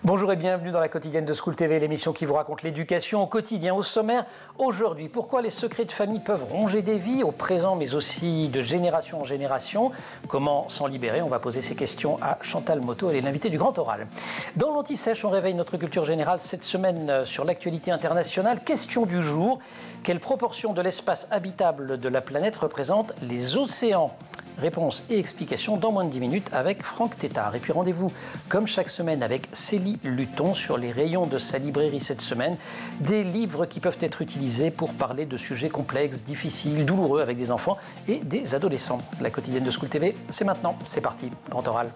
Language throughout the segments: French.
Bonjour et bienvenue dans la quotidienne de School TV, l'émission qui vous raconte l'éducation au quotidien. Au sommaire, aujourd'hui, pourquoi les secrets de famille peuvent ronger des vies, au présent mais aussi de génération en génération. Comment s'en libérer? On va poser ces questions à Chantal Moteau, elle est l'invitée du Grand Oral. Dans l'Anti-Sèche, on réveille notre culture générale cette semaine sur l'actualité internationale. Question du jour, quelle proportion de l'espace habitable de la planète représente les océans? Réponse et explication dans moins de 10 minutes avec Franck Tétard. Et puis rendez-vous comme chaque semaine avec Célie Luton sur les rayons de sa librairie cette semaine. Des livres qui peuvent être utilisés pour parler de sujets complexes, difficiles, douloureux avec des enfants et des adolescents. La quotidienne de School TV, c'est maintenant. C'est parti. Grand Oral.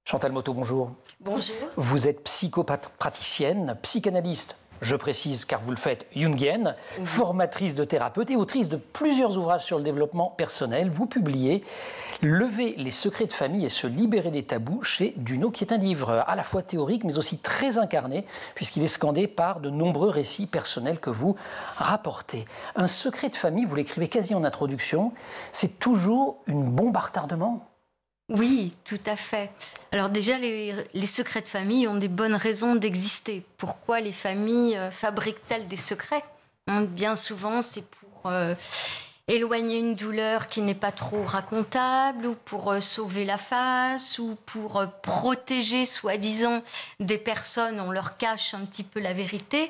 Chantal Moteau, bonjour. Bonjour. Vous êtes psychopraticienne, psychanalyste. Je précise, car vous le faites, jungienne, formatrice de thérapeute et autrice de plusieurs ouvrages sur le développement personnel. Vous publiez « Lever les secrets de famille et se libérer des tabous » chez Duno, qui est un livre à la fois théorique, mais aussi très incarné, puisqu'il est scandé par de nombreux récits personnels que vous rapportez. Un secret de famille, vous l'écrivez quasi en introduction, c'est toujours une bombe à retardement? Oui, tout à fait. Alors déjà, les secrets de famille ont des bonnes raisons d'exister. Pourquoi les familles fabriquent-elles des secrets? Bien souvent, c'est pour éloigner une douleur qui n'est pas trop racontable, ou pour sauver la face, ou pour protéger, soi-disant, des personnes. On leur cache un petit peu la vérité.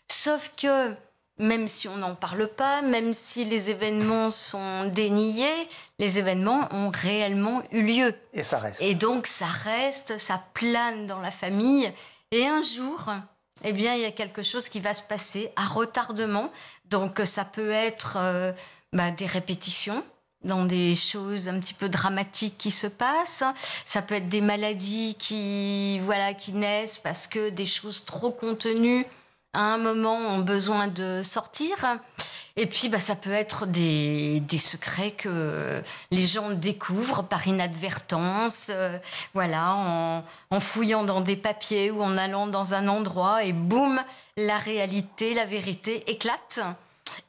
Sauf que même si on n'en parle pas, même si les événements sont déniés, les événements ont réellement eu lieu. Et ça reste. Et donc ça reste, ça plane dans la famille. Et un jour, eh bien, il y a quelque chose qui va se passer à retardement. Donc ça peut être des répétitions dans des choses un petit peu dramatiques qui se passent. Ça peut être des maladies qui naissent parce que des choses trop contenues à un moment ont besoin de sortir. Et puis ça peut être des secrets que les gens découvrent par inadvertance, en fouillant dans des papiers ou en allant dans un endroit, et boum, la réalité, la vérité éclate.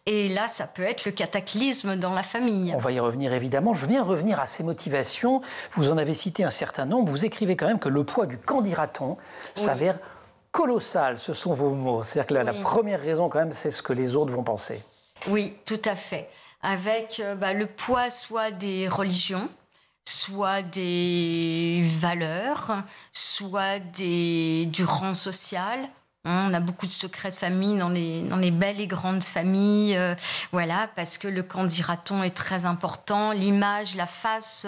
Et là, ça peut être le cataclysme dans la famille. On va y revenir évidemment. Je viens revenir à ces motivations. Vous en avez cité un certain nombre. Vous écrivez quand même que le poids du qu'en dira-t-on s'avère colossal, ce sont vos mots. C'est-à-dire que la première raison, quand même, c'est ce que les autres vont penser. Oui, tout à fait. Avec le poids soit des religions, soit des valeurs, soit du rang social. On a beaucoup de secrets de famille dans les belles et grandes familles, parce que le qu'en dira-t-on est très important. L'image, la face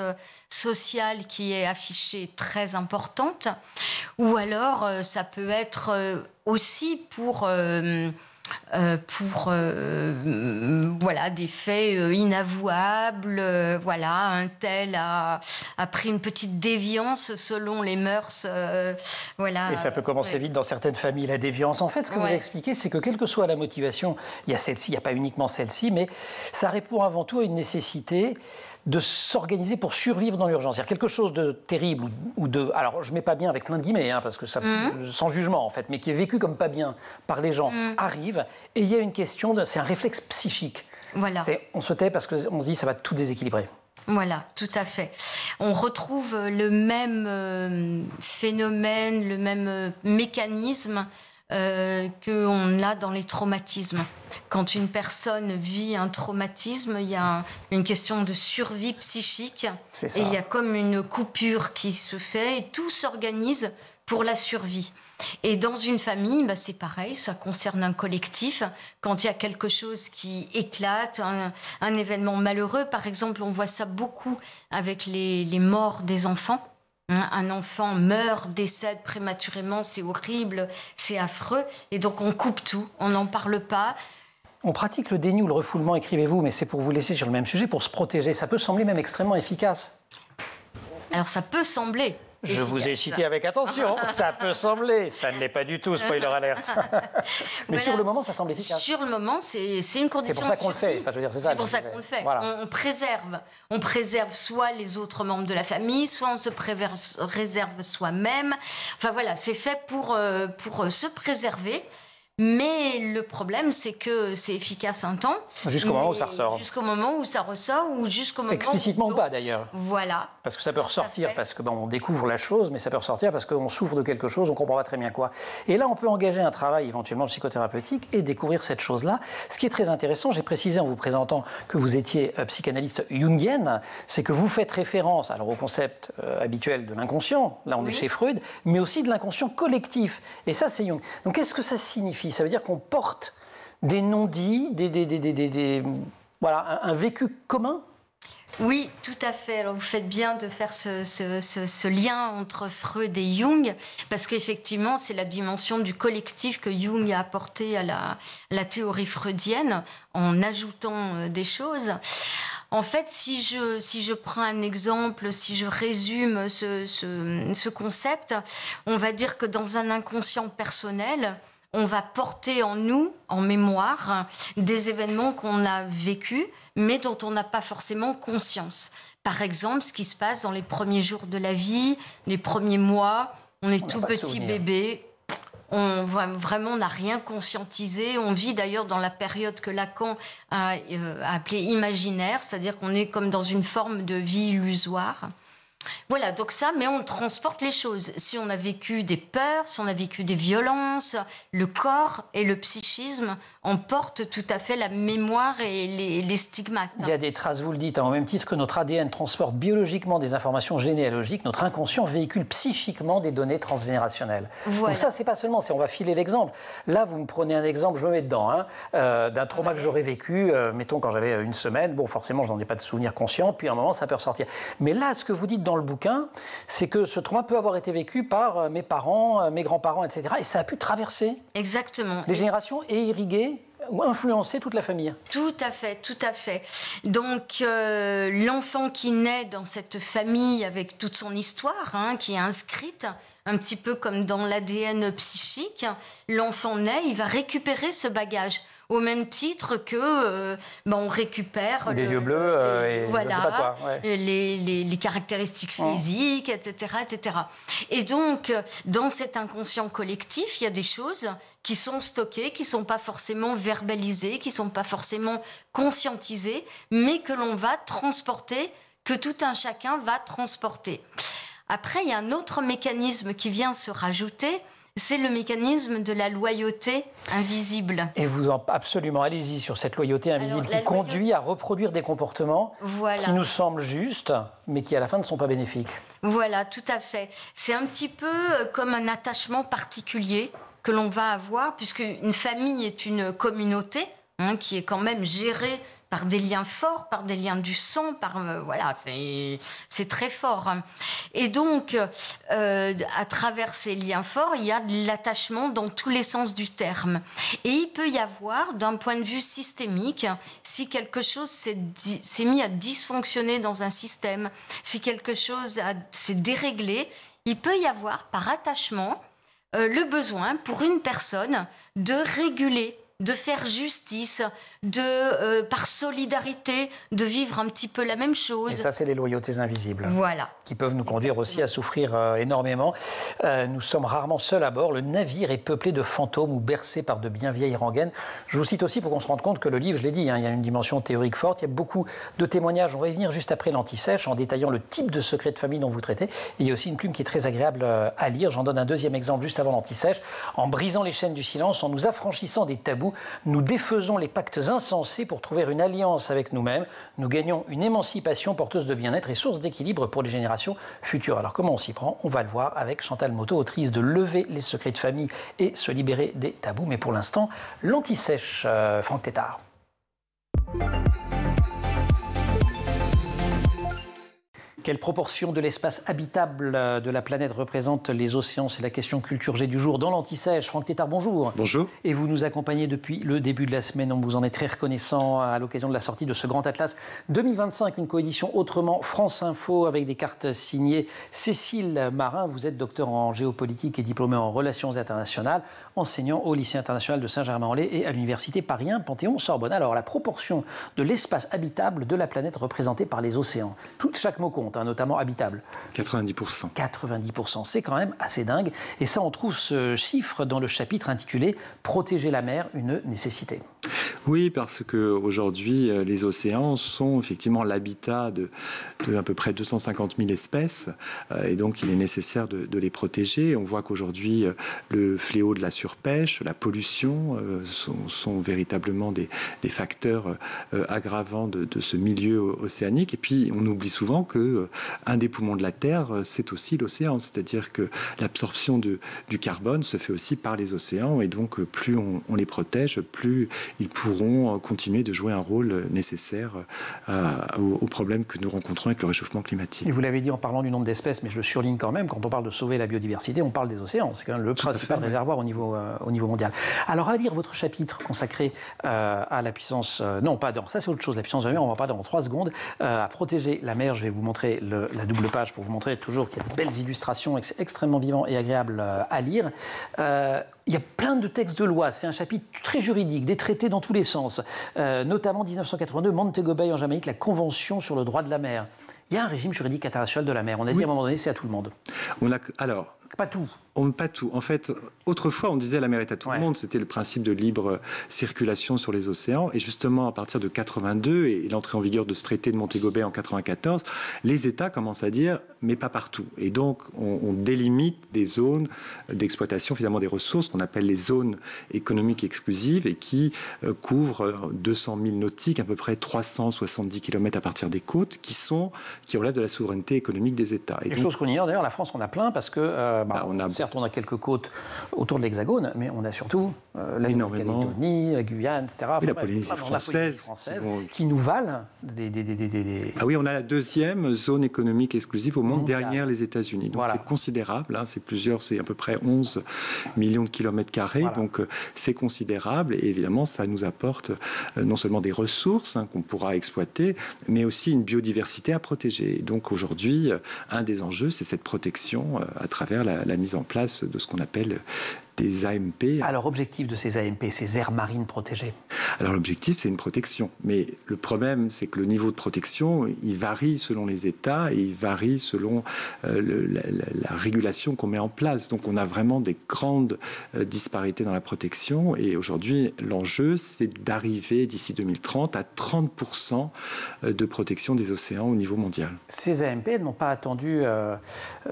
sociale qui est affichée est très importante. Ou alors, ça peut être aussi pour des faits inavouables. Un tel a pris une petite déviance selon les mœurs. Et ça peut commencer vite dans certaines familles, la déviance. En fait, ce que vous avez expliqué, c'est que quelle que soit la motivation, il y a celle-ci, il n'y a pas uniquement celle-ci, mais ça répond avant tout à une nécessité de s'organiser pour survivre dans l'urgence. C'est-à-dire quelque chose de terrible ou de... Alors, je ne mets pas bien avec plein de guillemets, parce que ça, sans jugement, en fait, mais qui est vécu comme pas bien par les gens, arrive. Et il y a une question, c'est un réflexe psychique. Voilà. On se tait parce qu'on se dit ça va tout déséquilibrer. Voilà, tout à fait. On retrouve le même phénomène, le même mécanisme qu'on a dans les traumatismes. Quand une personne vit un traumatisme, il y a une question de survie psychique. Et il y a comme une coupure qui se fait et tout s'organise pour la survie. Et dans une famille, c'est pareil, ça concerne un collectif. Quand il y a quelque chose qui éclate, un événement malheureux, par exemple, on voit ça beaucoup avec les morts des enfants. Un enfant meurt, décède prématurément, c'est horrible, c'est affreux. Et donc on coupe tout, on n'en parle pas. On pratique le déni ou le refoulement, écrivez-vous, mais c'est pour vous laisser sur le même sujet, pour se protéger. Ça peut sembler même extrêmement efficace. Alors ça peut sembler. Je vous ai cité avec attention, ça peut sembler, ça ne l'est pas du tout, spoiler alert. Mais sur le moment, ça semble efficace. Sur le moment, c'est une condition. C'est pour ça qu'on le fait. Enfin, je veux dire, c'est pour ça qu'on le fait. Voilà. On préserve soit les autres membres de la famille, soit on se réserve soi-même. Enfin voilà, c'est fait pour se préserver. Mais le problème, c'est que c'est efficace un temps. Jusqu'au moment où ça ressort. Jusqu'au moment où ça ressort ou jusqu'au moment explicitement ou pas d'ailleurs. Voilà. Parce que ça peut ressortir parce que on découvre la chose, mais ça peut ressortir parce qu'on souffre de quelque chose, on ne comprend pas très bien quoi. Et là, on peut engager un travail éventuellement psychothérapeutique et découvrir cette chose-là. Ce qui est très intéressant, j'ai précisé en vous présentant que vous étiez psychanalyste jungienne, c'est que vous faites référence alors au concept habituel de l'inconscient, là on est chez Freud, mais aussi de l'inconscient collectif. Et ça, c'est Jung. Donc qu'est-ce que ça signifie? Ça veut dire qu'on porte des non-dits, voilà, un vécu commun? Oui, tout à fait. Alors vous faites bien de faire ce lien entre Freud et Jung, parce qu'effectivement, c'est la dimension du collectif que Jung a apporté à la théorie freudienne, en ajoutant des choses. En fait, si je prends un exemple, si je résume ce concept, on va dire que dans un inconscient personnel, on va porter en nous, en mémoire, des événements qu'on a vécus, mais dont on n'a pas forcément conscience. Par exemple, ce qui se passe dans les premiers jours de la vie, les premiers mois, on est tout petit bébé, on n'a rien conscientisé. On vit d'ailleurs dans la période que Lacan a appelée imaginaire, c'est-à-dire qu'on est comme dans une forme de vie illusoire. Voilà, donc ça, mais on transporte les choses. Si on a vécu des peurs, si on a vécu des violences, le corps et le psychisme emportent tout à fait la mémoire et les stigmates. Il y a des traces, vous le dites, au même titre que notre ADN transporte biologiquement des informations généalogiques, notre inconscient véhicule psychiquement des données transgénérationnelles. Voilà. Donc ça, c'est pas seulement, on va filer l'exemple. Là, vous me prenez un exemple, je me mets dedans, d'un trauma que j'aurais vécu, mettons quand j'avais une semaine, bon, forcément, je n'en ai pas de souvenir conscient, puis à un moment, ça peut ressortir. Mais là, ce que vous dites dans le bouquin, c'est que ce trauma peut avoir été vécu par mes parents, mes grands-parents, etc. Et ça a pu traverser les générations et irriguer ou influencer toute la famille. Tout à fait, tout à fait. Donc, l'enfant qui naît dans cette famille avec toute son histoire, qui est inscrite, un petit peu comme dans l'ADN psychique, l'enfant naît, il va récupérer ce bagage. Au même titre que on récupère des yeux bleus et voilà, je sais pas quoi, les caractéristiques physiques, etc., etc. Et donc, dans cet inconscient collectif, il y a des choses qui sont stockées, qui ne sont pas forcément verbalisées, qui ne sont pas forcément conscientisées, mais que l'on va transporter, que tout un chacun va transporter. Après, il y a un autre mécanisme qui vient se rajouter, c'est le mécanisme de la loyauté invisible. Et vous absolument, allez-y sur cette loyauté invisible qui conduit à reproduire des comportements qui nous semblent justes, mais qui à la fin ne sont pas bénéfiques. Voilà, tout à fait. C'est un petit peu comme un attachement particulier que l'on va avoir, puisque une famille est une communauté qui est quand même gérée par des liens forts, par des liens du sang, voilà, c'est très fort. Et donc, à travers ces liens forts, il y a de l'attachement dans tous les sens du terme. Et il peut y avoir, d'un point de vue systémique, si quelque chose s'est mis à dysfonctionner dans un système, si quelque chose s'est déréglé, il peut y avoir, par attachement, le besoin pour une personne de réguler, de faire justice, par solidarité, de vivre un petit peu la même chose. Et ça, c'est les loyautés invisibles. Voilà. Qui peuvent nous conduire aussi à souffrir énormément. Nous sommes rarement seuls à bord. Le navire est peuplé de fantômes ou bercé par de bien vieilles rengaines. Je vous cite aussi pour qu'on se rende compte que le livre, je l'ai dit, il y a une dimension théorique forte. Il y a beaucoup de témoignages. On va y venir juste après l'Anti-Sèche en détaillant le type de secret de famille dont vous traitez. Et il y a aussi une plume qui est très agréable à lire. J'en donne un deuxième exemple juste avant l'Anti-Sèche. En brisant les chaînes du silence, en nous affranchissant des tabous, nous défaisons les pactes insensés pour trouver une alliance avec nous-mêmes. Nous gagnons une émancipation porteuse de bien-être et source d'équilibre pour les générations futures. Alors comment on s'y prend? On va le voir avec Chantal Motto, autrice de Lever les secrets de famille et se libérer des tabous. Mais pour l'instant, l'Anti-Sèche, Franck Tétart. Quelle proportion de l'espace habitable de la planète représente les océans? C'est la question culture G du jour dans l'Anti-Sèche. Franck Tétart, bonjour. Bonjour. Et vous nous accompagnez depuis le début de la semaine. On vous en est très reconnaissant à l'occasion de la sortie de ce Grand Atlas 2025, une coédition Autrement France Info avec des cartes signées Cécile Marin. Vous êtes docteur en géopolitique et diplômé en relations internationales, enseignant au lycée international de Saint-Germain-en-Laye et à l'université Paris 1 Panthéon-Sorbonne. Alors la proportion de l'espace habitable de la planète représentée par les océans. Chaque mot compte. hein, notamment habitables. 90%. 90%, c'est quand même assez dingue. Et ça, on trouve ce chiffre dans le chapitre intitulé « Protéger la mer, une nécessité ». Oui, parce qu'aujourd'hui, les océans sont effectivement l'habitat de à peu près 250 000 espèces. Et donc, il est nécessaire de les protéger. On voit qu'aujourd'hui, le fléau de la surpêche, la pollution sont véritablement des facteurs aggravants de ce milieu océanique. Et puis, on oublie souvent qu'un des poumons de la Terre, c'est aussi l'océan. C'est-à-dire que l'absorption du carbone se fait aussi par les océans. Et donc, plus on les protège, plus ils pourront continuer de jouer un rôle nécessaire aux problèmes que nous rencontrons avec le réchauffement climatique. Et vous l'avez dit en parlant du nombre d'espèces, mais je le surligne quand même, quand on parle de sauver la biodiversité, on parle des océans. C'est quand même le principal réservoir au niveau mondial. Alors, à lire votre chapitre consacré à la puissance... non, pas dans... Ça, c'est autre chose, la puissance de la mer, on va pas dans 3 secondes. À protéger la mer, je vais vous montrer la double page pour vous montrer toujours qu'il y a de belles illustrations et que c'est extrêmement vivant et agréable à lire. Il y a plein de textes de loi. C'est un chapitre très juridique, des traités dans tous les sens. Notamment 1982, Montego Bay en Jamaïque, la Convention sur le droit de la mer. Il y a un régime juridique international de la mer. On a dit à un moment donné, c'est à tout le monde. Alors, pas tout. Pas tout. En fait, autrefois, on disait la mer est à tout le monde. C'était le principe de libre circulation sur les océans. Et justement, à partir de 82 et l'entrée en vigueur de ce traité de Montego Bay en 94, les États commencent à dire, mais pas partout. Et donc, on délimite des zones d'exploitation, finalement, des ressources qu'on appelle les zones économiques exclusives et qui couvrent 200 000 nautiques, à peu près 370 km à partir des côtes, qui relèvent de la souveraineté économique des États. Et chose qu'on ignore, d'ailleurs, la France, on a plein parce que, certes, on a quelques côtes autour de l'Hexagone, mais on a surtout la Nouvelle-Calédonie, la Guyane, etc. Oui, la Polynésie française qui nous valent des... Ah oui, on a la deuxième zone économique exclusive au monde derrière les États-Unis. Donc c'est considérable, hein, c'est à peu près 11 millions de kilomètres carrés, donc c'est considérable et évidemment ça nous apporte non seulement des ressources qu'on pourra exploiter, mais aussi une biodiversité à protéger. Et donc aujourd'hui, un des enjeux, c'est cette protection à travers la mise en place de ce qu'on appelle des AMP. Alors, objectif de ces AMP, ces aires marines protégées? Alors, l'objectif, c'est une protection. Mais le problème, c'est que le niveau de protection, il varie selon les États et il varie selon la régulation qu'on met en place. Donc, on a vraiment des grandes disparités dans la protection. Et aujourd'hui, l'enjeu, c'est d'arriver d'ici 2030 à 30% de protection des océans au niveau mondial. Ces AMP n'ont pas attendu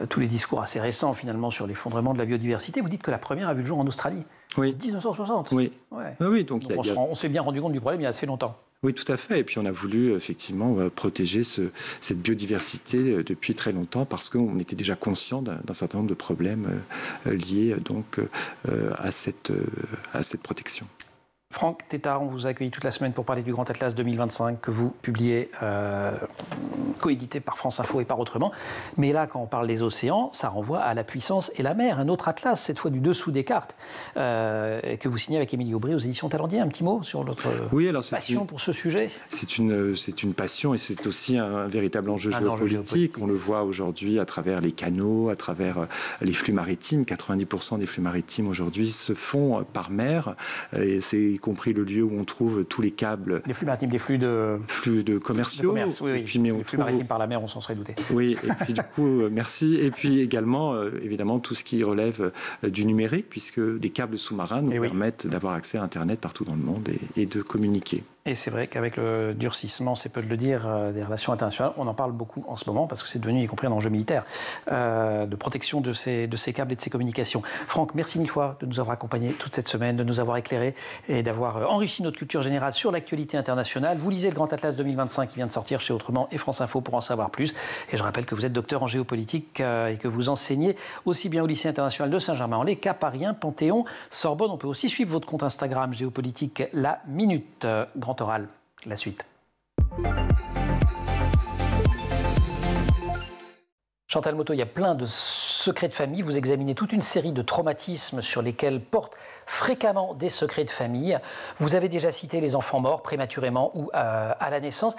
tous les discours assez récents, finalement, sur l'effondrement de la biodiversité. Vous dites que la première a vu le jour en Australie. Oui. 1960. Oui. Oui, donc on s'est bien rendu compte du problème il y a assez longtemps. Oui, tout à fait. Et puis on a voulu effectivement protéger cette biodiversité depuis très longtemps parce qu'on était déjà conscient d'un certain nombre de problèmes liés donc à cette protection. Franck Tétart, on vous a accueilli toute la semaine pour parler du Grand Atlas 2025 que vous publiez, coédité par France Info et par Autrement. Mais là, quand on parle des océans, ça renvoie à la puissance et la mer. Un autre atlas, cette fois du dessous des cartes, que vous signez avec Émilie Aubry aux éditions Talendier. Un petit mot sur votre passion pour ce sujet? C'est une passion et c'est aussi un véritable enjeu géopolitique. On le voit aujourd'hui à travers les canaux, à travers les flux maritimes. 90% des flux maritimes aujourd'hui se font par mer. Et c'est y compris le lieu où on trouve tous les câbles. Les flux maritimes, des flux de commerciaux. Oui. Les flux maritimes par la mer, on s'en serait douté. Oui, et puis du coup, merci. Et puis également, évidemment, tout ce qui relève du numérique, puisque des câbles sous-marins nous permettent d'avoir accès à Internet partout dans le monde et de communiquer. Et c'est vrai qu'avec le durcissement, c'est peu de le dire, des relations internationales, on en parle beaucoup en ce moment parce que c'est devenu, y compris un enjeu militaire, de protection de ces câbles et de ces communications. Franck, merci mille fois de nous avoir accompagnés toute cette semaine, de nous avoir éclairés et d'avoir enrichi notre culture générale sur l'actualité internationale. Vous lisez le Grand Atlas 2025 qui vient de sortir chez Autrement et France Info pour en savoir plus. Et je rappelle que vous êtes docteur en géopolitique et que vous enseignez aussi bien au lycée international de Saint-Germain-en-Laye qu'à Paris 1, Panthéon, Sorbonne. On peut aussi suivre votre compte Instagram Géopolitique La Minute. Grand Oral, la suite. Chantal Motto, il y a plein de secrets de famille. Vous examinez toute une série de traumatismes sur lesquels portent fréquemment des secrets de famille. Vous avez déjà cité les enfants morts prématurément ou à la naissance.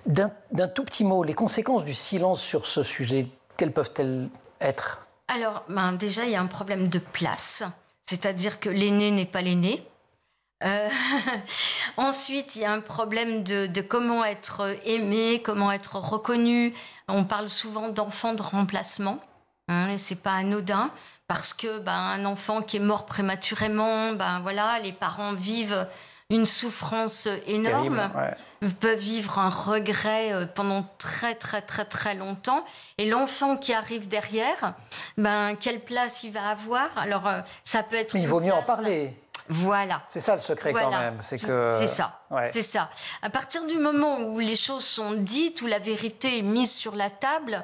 D'un tout petit mot, les conséquences du silence sur ce sujet, quelles peuvent-elles être? Alors, déjà, il y a un problème de place. C'est-à-dire que l'aîné n'est pas l'aîné. Ensuite, il y a un problème de comment être aimé, comment être reconnu. On parle souvent d'enfants de remplacement, hein, et c'est pas anodin, parce que un enfant qui est mort prématurément, voilà, les parents vivent une souffrance énorme, peuvent vivre un regret pendant très très très très longtemps. Et l'enfant qui arrive derrière, quelle place il va avoir? Alors ça peut être. Mais il vaut mieux en parler. Voilà. C'est ça le secret quand même. C'est ça. Ouais. C'est ça. À partir du moment où les choses sont dites, où la vérité est mise sur la table,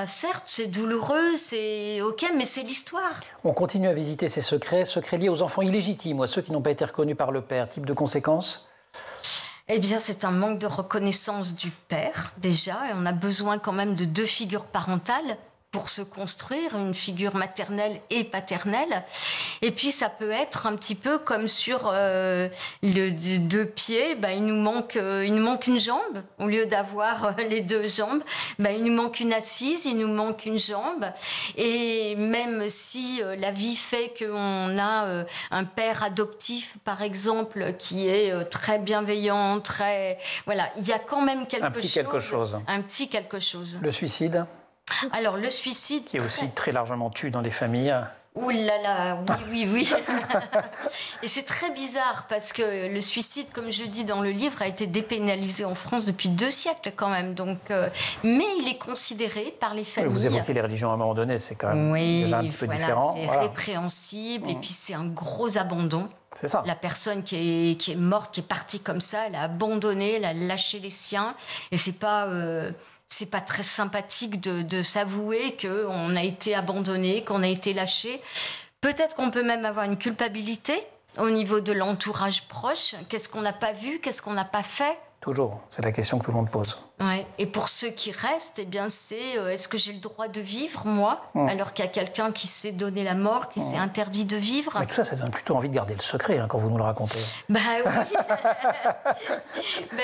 certes, c'est douloureux, c'est OK, mais c'est l'histoire. On continue à visiter ces secrets liés aux enfants illégitimes, ou à ceux qui n'ont pas été reconnus par le père. Type de conséquences? Eh bien, c'est un manque de reconnaissance du père, déjà, et on a besoin quand même de 2 figures parentales pour se construire, une figure maternelle et paternelle. Et puis, ça peut être un petit peu comme sur le 2 pieds, il nous manque une jambe. Au lieu d'avoir les 2 jambes, il nous manque une assise, il nous manque une jambe. Et même si la vie fait qu'on a un père adoptif, par exemple, qui est très bienveillant, voilà, il y a quand même quelque chose. Un petit quelque chose. Le suicide? Alors, le suicide... Qui est aussi très largement tué dans les familles. Ouh là là, oui. Et c'est très bizarre parce que le suicide, comme je dis dans le livre, a été dépénalisé en France depuis 2 siècles quand même. Donc, mais il est considéré par les familles... Vous évoquez les religions à un moment donné, c'est quand même déjà un petit peu différent. C'est répréhensible et puis c'est un gros abandon. C'est ça. La personne qui est morte, qui est partie comme ça, elle a abandonné, elle a lâché les siens. Et c'est pas très sympathique de s'avouer qu'on a été abandonné, qu'on a été lâché. Peut-être qu'on peut même avoir une culpabilité au niveau de l'entourage proche. Qu'est-ce qu'on n'a pas vu? Qu'est-ce qu'on n'a pas fait? Toujours, c'est la question que tout le monde pose. Ouais. Et pour ceux qui restent, c'est est-ce que j'ai le droit de vivre, moi, alors qu'il y a quelqu'un qui s'est donné la mort, qui s'est interdit de vivre? Mais tout ça, ça donne plutôt envie de garder le secret quand vous nous le racontez. Oui.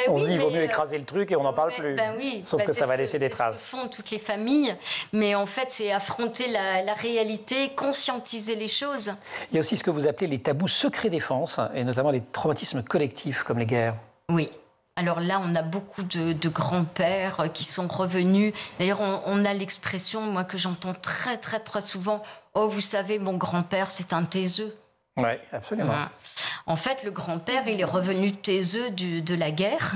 On se dit, il vaut mieux écraser le truc et on n'en parle plus. Oui. Sauf que ça va laisser des traces. C'est ce que font toutes les familles. Mais en fait, c'est affronter la réalité, conscientiser les choses. Il y a aussi ce que vous appelez les tabous secret défense, et notamment les traumatismes collectifs comme les guerres. Oui. Alors là, on a beaucoup de grands-pères qui sont revenus. D'ailleurs, on a l'expression, moi, que j'entends très, très, très souvent. « Oh, vous savez, mon grand-père, c'est un taiseux. » Oui, absolument. En fait, le grand-père, il est revenu taiseux de la guerre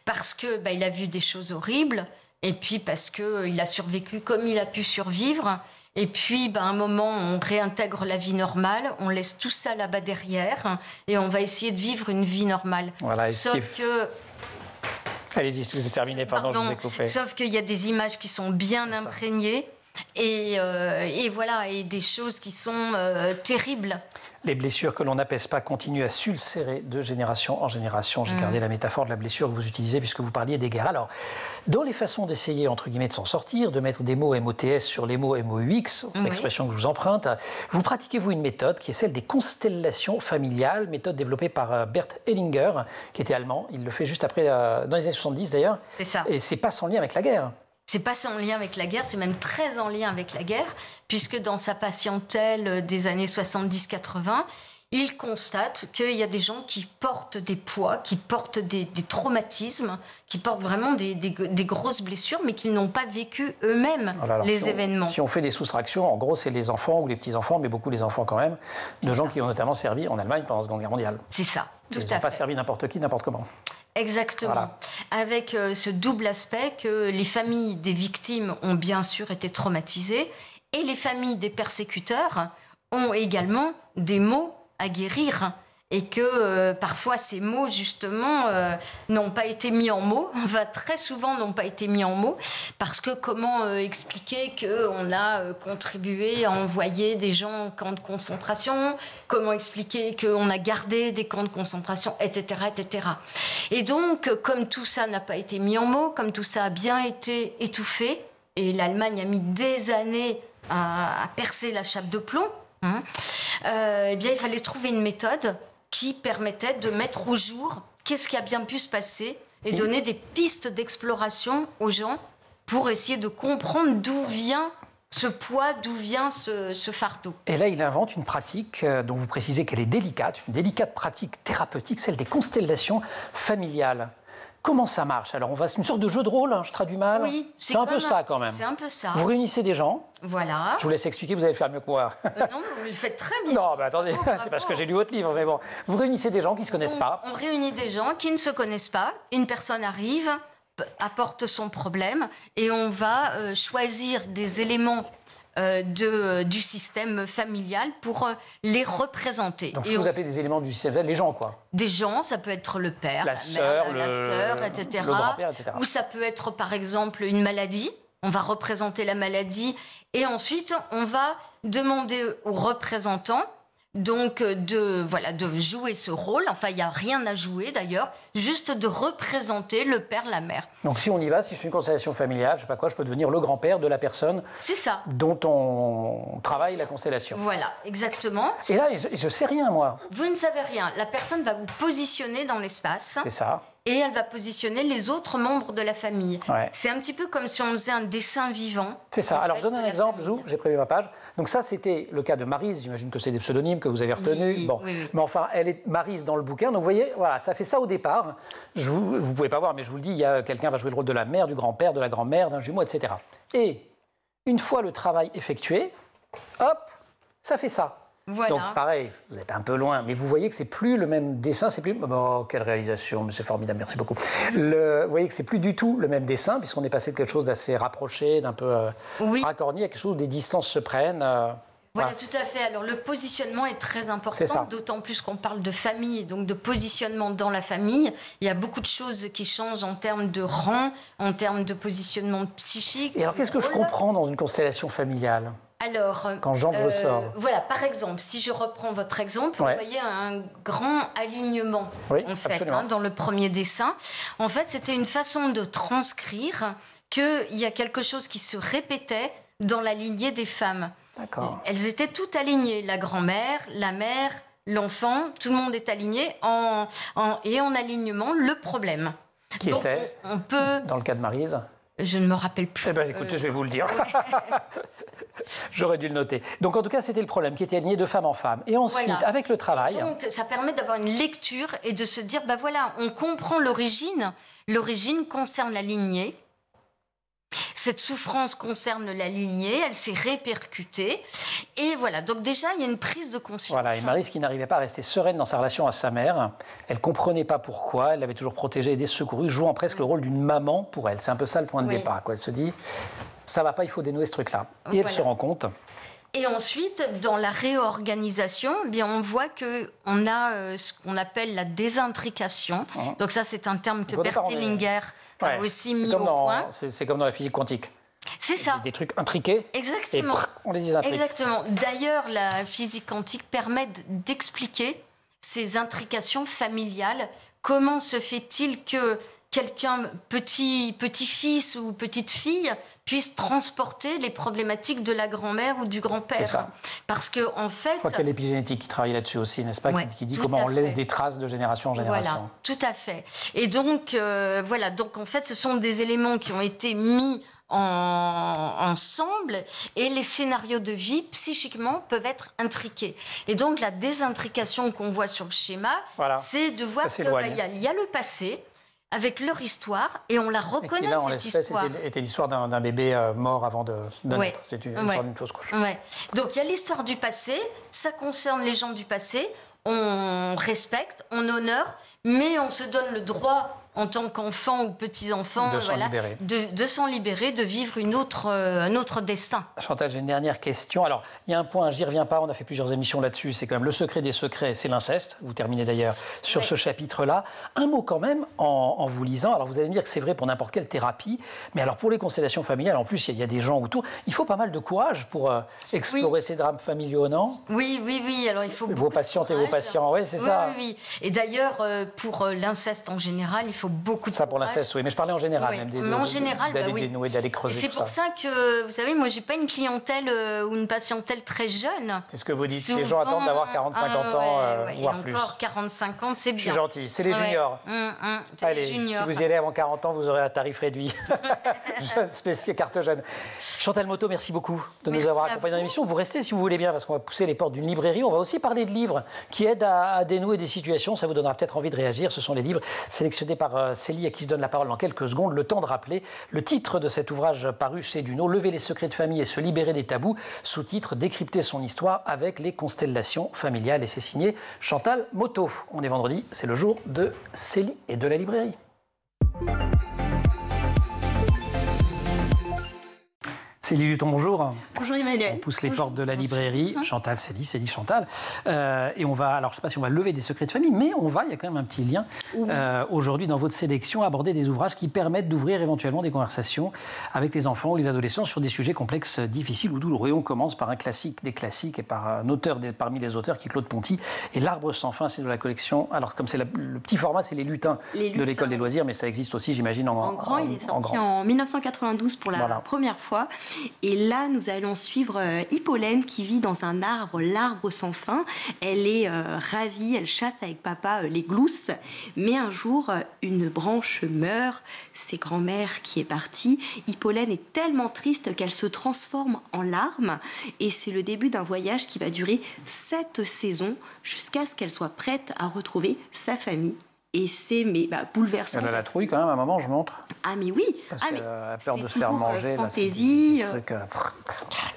parce que il a vu des choses horribles et puis parce qu'il a survécu comme il a pu survivre. Et puis, à un moment, on réintègre la vie normale, on laisse tout ça là-bas derrière et on va essayer de vivre une vie normale. Voilà, sauf que... Allez-y, vous avez terminé, pardon, je vous ai coupé. Sauf qu'il y a des images qui sont bien imprégnées et voilà, et des choses qui sont terribles. Les blessures que l'on n'apaise pas continuent à s'ulcérer de génération en génération. J'ai gardé la métaphore de la blessure que vous utilisez puisque vous parliez des guerres. Alors, dans les façons d'essayer, entre guillemets, de s'en sortir, de mettre des mots MOTS sur les mots MOUX, l'expression que je vous emprunte, vous pratiquez-vous une méthode qui est celle des constellations familiales, méthode développée par Bert Hellinger, qui était allemand. Il le fait juste après, dans les années 70 d'ailleurs. C'est ça. Et c'est pas sans lien avec la guerre. C'est pas en lien avec la guerre, c'est même très en lien avec la guerre, puisque dans sa patientèle des années 70-80, il constate qu'il y a des gens qui portent des poids, qui portent des traumatismes, qui portent vraiment des grosses blessures, mais qui n'ont pas vécu eux-mêmes les événements. Si on fait des soustractions, en gros, c'est les enfants ou les petits-enfants, mais beaucoup les enfants quand même, de gens qui ont notamment servi en Allemagne pendant la Seconde Guerre mondiale. C'est ça, tout à fait. Ils n'ont pas servi n'importe qui, n'importe comment. Exactement. Voilà. Avec ce double aspect que les familles des victimes ont bien sûr été traumatisées et les familles des persécuteurs ont également des maux à guérir et que parfois ces mots justement n'ont pas été mis en mots, enfin très souvent n'ont pas été mis en mots parce que comment expliquer qu'on a contribué à envoyer des gens en camp de concentration, comment expliquer qu'on a gardé des camps de concentration, etc., etc. Et donc comme tout ça n'a pas été mis en mots, comme tout ça a bien été étouffé, et l'Allemagne a mis des années à percer la chape de plomb, eh bien il fallait trouver une méthode qui permettait de mettre au jour qu'est-ce qui a bien pu se passer et donner des pistes d'exploration aux gens pour essayer de comprendre d'où vient ce poids, d'où vient ce fardeau. Et là, il invente une pratique dont vous précisez qu'elle est délicate, une délicate pratique thérapeutique, celle des constellations familiales. Comment ça marche? Alors, c'est une sorte de jeu de rôle, hein, je traduis mal. Oui, c'est un peu ça quand même. C'est un peu ça. Vous réunissez des gens. Voilà. Je vous laisse expliquer, vous allez le faire mieux que moi. Non, vous le faites très bien. Non, mais attendez, c'est parce que j'ai lu votre livre, mais bon. Vous réunissez des gens qui ne se connaissent pas. On réunit des gens qui ne se connaissent pas. Une personne arrive, apporte son problème, et on va choisir des éléments du système familial pour les représenter. Donc, ce que vous appelez des éléments du système familial, les gens, quoi. Des gens, ça peut être le père, la sœur, la sœur, etc. Le grand-père, etc. Ou ça peut être, par exemple, une maladie. On va représenter la maladie. Et ensuite, on va demander aux représentants donc de jouer ce rôle. Enfin, il n'y a rien à jouer d'ailleurs, juste de représenter le père, la mère. Donc si on y va, si je fais une constellation familiale, je sais pas quoi, je peux devenir le grand-père de la personne dont on travaille la constellation. Voilà, exactement. Et là, je sais rien, moi. Vous ne savez rien. La personne va vous positionner dans l'espace. C'est ça. Et elle va positionner les autres membres de la famille. Ouais. C'est un petit peu comme si on faisait un dessin vivant. C'est ça. Alors, je donne un exemple, Zou, j'ai prévu ma page. Donc ça, c'était le cas de Maryse. J'imagine que c'est des pseudonymes que vous avez retenus. Oui, bon. oui. Mais enfin, elle est Maryse dans le bouquin. Donc, vous voyez, voilà, ça fait ça au départ. Vous ne pouvez pas voir, mais je vous le dis, il y a quelqu'un va jouer le rôle de la mère, du grand-père, de la grand-mère, d'un jumeau, etc. Et une fois le travail effectué, hop, ça fait ça. Voilà. Donc pareil, vous êtes un peu loin, mais vous voyez que c'est plus le même dessin, c'est plus... Oh, quelle réalisation, c'est formidable, merci beaucoup. Vous voyez que c'est plus du tout le même dessin, puisqu'on est passé de quelque chose d'assez rapproché, d'un peu racorni, à quelque chose où des distances se prennent. Voilà, tout à fait. Alors, le positionnement est très important, d'autant plus qu'on parle de famille, donc de positionnement dans la famille. Il y a beaucoup de choses qui changent en termes de rang, en termes de positionnement psychique. Et alors, qu'est-ce que je comprends dans une constellation familiale ? Alors, quand Jean ressort. Voilà, par exemple, si je reprends votre exemple, vous voyez un grand alignement, en fait, dans le premier dessin. En fait, c'était une façon de transcrire qu'il y a quelque chose qui se répétait dans la lignée des femmes. D'accord. Elles étaient toutes alignées, la grand-mère, la mère, l'enfant, tout le monde est aligné et en alignement, le problème. Qui donc, était, on peut... dans le cas de Maryse? Je ne me rappelle plus. Eh bien, écoutez, je vais vous le dire. J'aurais dû le noter. Donc, en tout cas, c'était le problème, qui était aligné de femme en femme. Et ensuite, avec le travail... Et donc, ça permet d'avoir une lecture et de se dire, ben voilà, on comprend l'origine. L'origine concerne la lignée. Cette souffrance concerne la lignée, elle s'est répercutée. Et voilà, donc déjà, il y a une prise de conscience. Voilà, et Maryse qui n'arrivait pas à rester sereine dans sa relation à sa mère, elle ne comprenait pas pourquoi, elle l'avait toujours protégée, aidée, secourue, jouant presque le rôle d'une maman pour elle. C'est un peu ça le point de départ, quoi. Elle se dit, ça va pas, il faut dénouer ce truc-là. Et elle se rend compte... Et ensuite, dans la réorganisation, eh bien, on voit qu'on a ce qu'on appelle la désintrication. Donc ça, c'est un terme que Bert Hellinger a aussi mis au point. C'est comme dans la physique quantique. C'est ça. Des trucs intriqués. Exactement. Et on les désintrique. Exactement. D'ailleurs, la physique quantique permet d'expliquer ces intrications familiales. Comment se fait-il que quelqu'un, petit-fils ou petite-fille, puisse transporter les problématiques de la grand-mère ou du grand-père. C'est ça. Parce que, en fait... Je crois qu'il y a l'épigénétique qui travaille là-dessus aussi, n'est-ce pas, qui dit comment on laisse des traces de génération en génération. Voilà, tout à fait. Et donc, voilà, donc en fait, ce sont des éléments qui ont été mis ensemble et les scénarios de vie, psychiquement, peuvent être intriqués. Et donc, la désintrication qu'on voit sur le schéma, c'est de voir qu'il y a le passé, avec leur histoire, et on la reconnaît, là, cette histoire. Était l'histoire d'un bébé mort avant de naître. C'est une histoire d'une fausse couche. Donc, il y a l'histoire du passé, ça concerne les gens du passé, on respecte, on honore, mais on se donne le droit, en tant qu'enfant ou petit-enfant, de s'en libérer, de vivre un autre destin. Chantal, j'ai une dernière question. Alors, il y a un point, j'y reviens pas, on a fait plusieurs émissions là-dessus, c'est quand même le secret des secrets, c'est l'inceste. Vous terminez d'ailleurs sur ce chapitre-là. Un mot quand même, en vous lisant, alors vous allez me dire que c'est vrai pour n'importe quelle thérapie, mais alors pour les constellations familiales, en plus, il y a des gens autour, il faut pas mal de courage pour explorer ces drames familiaux, non? Oui, alors il faut vos patientes et vos patients, c'est ça. Oui. Et d'ailleurs, pour l'inceste en général, il faut beaucoup de ça pour l'inceste, oui, mais je parlais en général, même en général, d'aller dénouer, d'aller creuser. C'est pour ça que, vous savez, moi, j'ai pas une clientèle ou une patientèle très jeune. C'est ce que vous dites. Souvent, les gens attendent d'avoir 40-50 ans, voire plus. Encore 40-50, c'est bien. Je suis gentil. C'est les juniors. Allez, les juniors. Si vous y allez avant 40 ans, vous aurez un tarif réduit. Carte jeune. Chantal Motto, merci beaucoup de nous avoir accompagnés dans l'émission. Vous restez si vous voulez bien, parce qu'on va pousser les portes d'une librairie. On va aussi parler de livres qui aident à dénouer des situations. Ça vous donnera peut-être envie de réagir. Ce sont les livres sélectionnés par par Célie, à qui je donne la parole dans quelques secondes. Le temps de rappeler le titre de cet ouvrage paru chez Duno, Lever les secrets de famille et se libérer des tabous. Sous-titre, décrypter son histoire avec les constellations familiales. Et c'est signé Chantal Motto. On est vendredi, c'est le jour de Célie et de la librairie. Célie Luton, bonjour. Bonjour Emmanuel. On pousse les portes de la librairie. Chantal, Célie, Chantal. Et on va, alors je ne sais pas si on va lever des secrets de famille, mais il y a quand même un petit lien aujourd'hui dans votre sélection, aborder des ouvrages qui permettent d'ouvrir éventuellement des conversations avec les enfants ou les adolescents sur des sujets complexes, difficiles ou douloureux. Et on commence par un classique des classiques et par un auteur parmi les auteurs qui est Claude Ponty. Et L'Arbre sans fin, c'est de la collection. Alors comme c'est le petit format, c'est les lutins de l'école des loisirs, mais ça existe aussi, j'imagine, en grand. Il est sorti en 1992 pour la première fois. Et là, nous allons suivre Hippolène qui vit dans un arbre, l'arbre sans fin. Elle est ravie, elle chasse avec papa les glousses. Mais un jour, une branche meurt, c'est grand-mère qui est partie. Hippolène est tellement triste qu'elle se transforme en larme. Et c'est le début d'un voyage qui va durer 7 saisons jusqu'à ce qu'elle soit prête à retrouver sa famille. Et c'est bouleversant. Elle a la trouille quand même, à un moment, je montre. Ah mais oui. Parce qu'elle a peur de se faire manger. Fantaisie.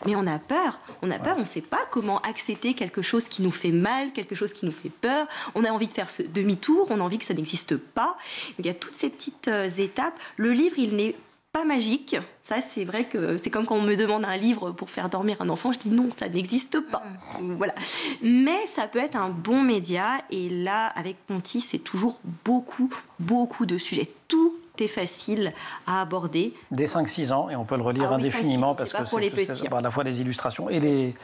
Mais on a peur. On ne sait pas comment accepter quelque chose qui nous fait mal, quelque chose qui nous fait peur. On a envie de faire ce demi-tour, on a envie que ça n'existe pas. Donc, il y a toutes ces petites étapes. Le livre, il n'est pas magique. Ça, c'est vrai que c'est comme quand on me demande un livre pour faire dormir un enfant. Je dis non, ça n'existe pas. Voilà. Mais ça peut être un bon média. Et là, avec Ponty, c'est toujours beaucoup de sujets. Tout est facile à aborder. Dès 5-6 ans, et on peut le relire indéfiniment parce que c'est à la fois des illustrations et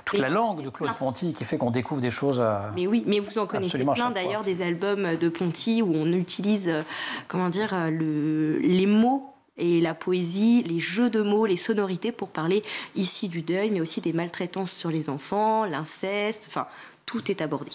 toute la langue de Claude Ponty qui fait qu'on découvre des choses. Mais oui, mais vous en connaissez plein d'ailleurs, des albums de Ponty où on utilise, les mots et la poésie, les jeux de mots, les sonorités pour parler ici du deuil, mais aussi des maltraitances sur les enfants, l'inceste, enfin, tout est abordé.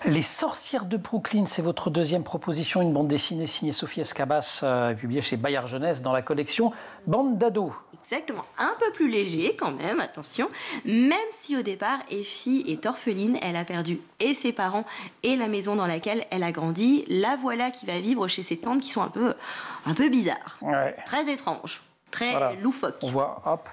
Les sorcières de Brooklyn, c'est votre deuxième proposition, une bande dessinée signée Sophie Escabas, publiée chez Bayard Jeunesse dans la collection Bande d'ados. Exactement, un peu plus léger quand même, attention, même si au départ, Effie est orpheline, elle a perdu et ses parents et la maison dans laquelle elle a grandi. La voilà qui va vivre chez ses tantes qui sont un peu bizarres, très étranges, très loufoques. On voit, hop.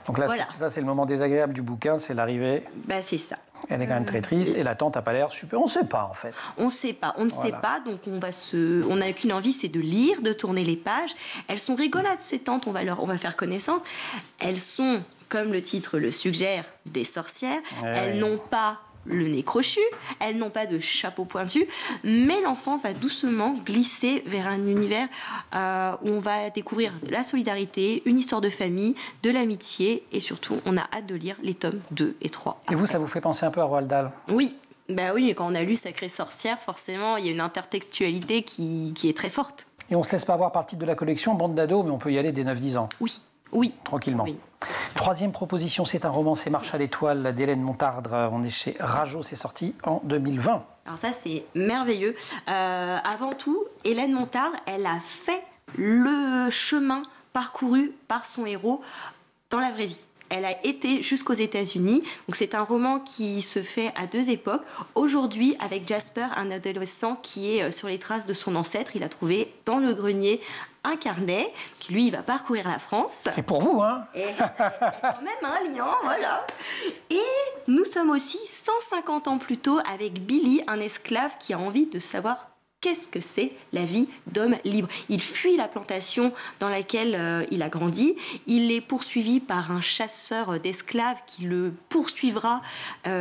Donc là, ça c'est le moment désagréable du bouquin, c'est l'arrivée. C'est ça. Elle est quand même très triste et la tante n'a pas l'air super. On ne sait pas en fait. On ne sait pas, donc on n'a qu'une envie, c'est de lire, de tourner les pages. Elles sont rigolotes ces tantes, on va faire connaissance. Elles sont, comme le titre le suggère, des sorcières. Elles n'ont pas le nez crochu, elles n'ont pas de chapeau pointu, mais l'enfant va doucement glisser vers un univers où on va découvrir de la solidarité, une histoire de famille, de l'amitié, et surtout, on a hâte de lire les tomes 2 et 3. Et vous, ça vous fait penser un peu à Roald Dahl ? Oui. Oui, quand on a lu Sacrée sorcière, forcément, il y a une intertextualité qui est très forte. Et on ne se laisse pas avoir par titre de la collection, Bande d'ados, mais on peut y aller dès 9-10 ans. Oui. Tranquillement. Oui. Troisième proposition, c'est un roman, c'est Marche à l'étoile d'Hélène Montardre. On est chez Rajo, c'est sorti en 2020. Alors ça, c'est merveilleux. Avant tout, Hélène Montardre, elle a fait le chemin parcouru par son héros dans la vraie vie. Elle a été jusqu'aux États-Unis. Donc c'est un roman qui se fait à 2 époques. Aujourd'hui, avec Jasper, un adolescent qui est sur les traces de son ancêtre, il a trouvé dans le grenier un carnet qui, lui, il va parcourir la France. C'est pour vous, hein ? Et quand même un lien, voilà. Et nous sommes aussi 150 ans plus tôt avec Billy, un esclave qui a envie de savoir qu'est-ce que c'est la vie d'homme libre. Il fuit la plantation dans laquelle il a grandi. Il est poursuivi par un chasseur d'esclaves qui le poursuivra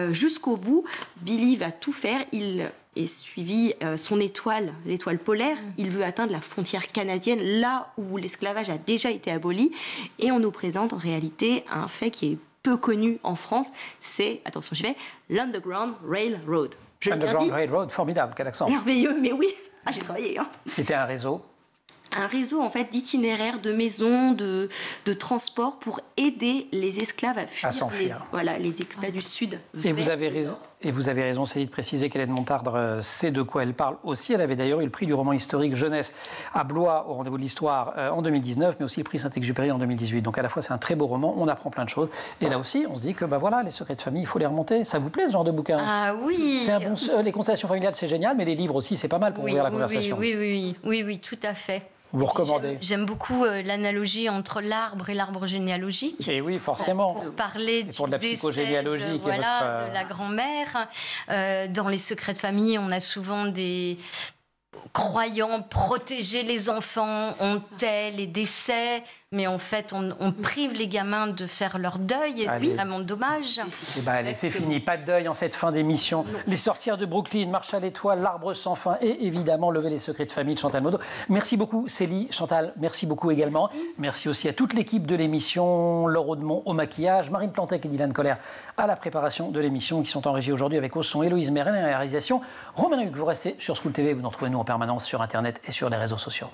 jusqu'au bout. Billy va tout faire. Il est suivi son étoile, l'étoile polaire. Il veut atteindre la frontière canadienne, là où l'esclavage a déjà été aboli. Et on nous présente en réalité un fait qui est peu connu en France. C'est, attention j'y vais, l'Underground Railroad. Underground Railroad, formidable, quel accent. Merveilleux, mais oui, j'ai travaillé. C'était un réseau. Un réseau en fait d'itinéraires, de maisons, de transports pour aider les esclaves à fuir, s'enfuir. Les États du Sud. Et vous avez Et vous avez raison, Céline, de préciser qu'Hélène Montardre sait de quoi elle parle aussi. Elle avait d'ailleurs eu le prix du roman historique jeunesse à Blois, au Rendez-vous de l'Histoire, en 2019, mais aussi le prix Saint-Exupéry en 2018. Donc à la fois, c'est un très beau roman, on apprend plein de choses. Et là aussi, on se dit que voilà, les secrets de famille, il faut les remonter. Ça vous plaît, ce genre de bouquin? Ah oui. C'est un bon, les constellations familiales, c'est génial, mais les livres aussi, c'est pas mal pour ouvrir la conversation. Oui, tout à fait. Vous recommandez? J'aime beaucoup l'analogie entre l'arbre et l'arbre généalogique. Et oui, forcément. Pour parler pour de la psychogénéalogie, de la grand-mère. Dans les secrets de famille, on a souvent des croyants protéger les enfants, on tait les décès, mais en fait, on prive les gamins de faire leur deuil, et c'est vraiment dommage. Allez, c'est fini, pas de deuil en cette fin d'émission. Les sorcières de Brooklyn, Marche à l'étoile, L'arbre sans fin et évidemment Lever les secrets de famille de Chantal Modo. Merci beaucoup Célie, Chantal, merci beaucoup également. Merci aussi à toute l'équipe de l'émission, Laure Audemont au maquillage, Marine Plantec et Dylan Colère à la préparation de l'émission, qui sont en régie aujourd'hui avec au son Héloïse Mérène et à la réalisation Romain Hugues. Vous restez sur School TV, vous nous retrouvez nous en permanence sur Internet et sur les réseaux sociaux.